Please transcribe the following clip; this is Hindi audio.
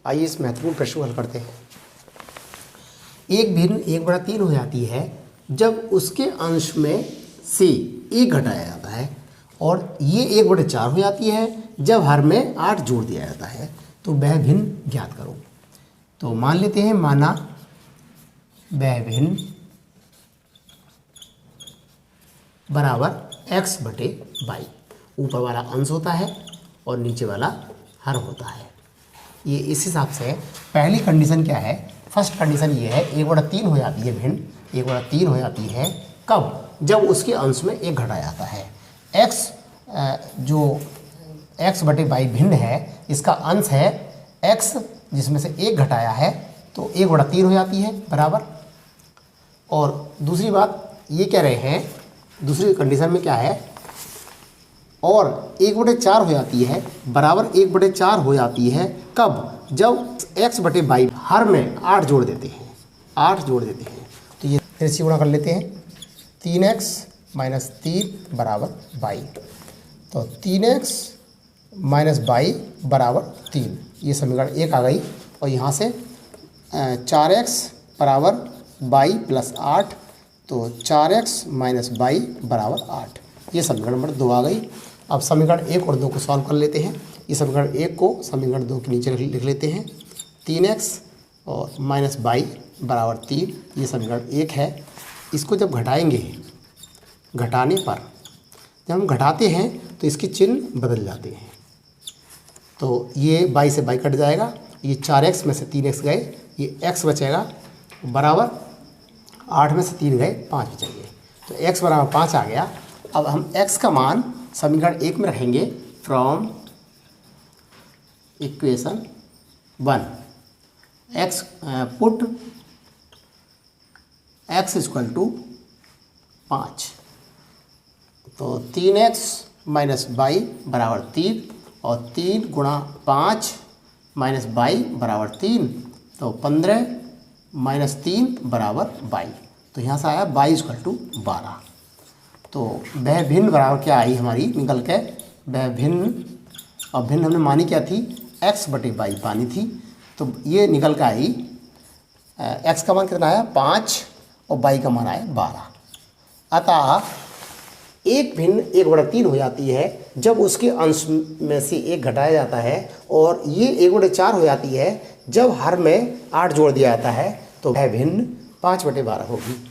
आइए इस महत्वपूर्ण प्रश्न को हल करते हैं। एक भिन्न 1/3 हो जाती है जब उसके अंश में से 1 घटाया जाता है, और ये 1/4 हो जाती है जब हर में 8 जोड़ दिया जाता है। तो वह भिन्न ज्ञात करो। तो मान लेते हैं, माना वह भिन्न बराबर x/y। ऊपर वाला अंश होता है और नीचे वाला हर होता है। ये इस हिसाब से पहली कंडीशन क्या है, फर्स्ट कंडीशन ये है 1/3 हो जाती है भिन्न, 1/3 हो जाती है कब, जब उसके अंश में 1 घटाया जाता है। x जो x/y भिन्न है, इसका अंश है x जिसमें से 1 घटाया है, तो 1/3 हो जाती है बराबर। और दूसरी बात ये कह रहे हैं, दूसरी कंडीशन में क्या है, और 1/4 हो जाती है बराबर 1/4 हो जाती है कब, जब x/y हर में 8 जोड़ देते हैं, 8 जोड़ देते हैं। तो ये फिर से गुणा कर लेते हैं, 3x - 3 बराबर y। तो 3x - y बराबर 3, ये समीकरण 1 आ गई। और यहाँ से 4x बराबर y + 8, तो 4x - y बराबर 8, ये समीकरण नंबर 2 आ गई। अब समीकरण 1 और 2 को सॉल्व कर लेते हैं। ये समीकरण 1 को समीकरण 2 के नीचे लिख लेते हैं, 3x और -y बराबर 3, ये समीकरण 1 है। इसको जब घटाएंगे, घटाने पर जब हम घटाते हैं तो इसके चिन्ह बदल जाते हैं। तो ये y से y कट जाएगा, ये 4x में से 3x गए, ये x बचेगा बराबर 8 में से 3 गए, 5 बचेंगे। तो x बराबर 5 आ गया। अब हम x का मान समीकरण 1 में रखेंगे, from equation 1 x put x = 5। तो 3x - y बराबर 3, और 3 × 5 - y बराबर 3, तो 15 - 3 बराबर y। तो यहाँ से आया y = 12। तो वह भिन्न बराबर क्या आई हमारी निकल के, वह भिन्न, और भिन्न हमने मानी क्या थी, x/y पानी थी। तो ये निकल के आई, x का मान कितना आया 5 और y का मान आया 12। अतः एक भिन्न 1/3 हो जाती है जब उसके अंश में से 1 घटाया जाता है, और ये 1/4 हो जाती है जब हर में 8 जोड़ दिया जाता है। तो वह भिन्न 5/12 होगी।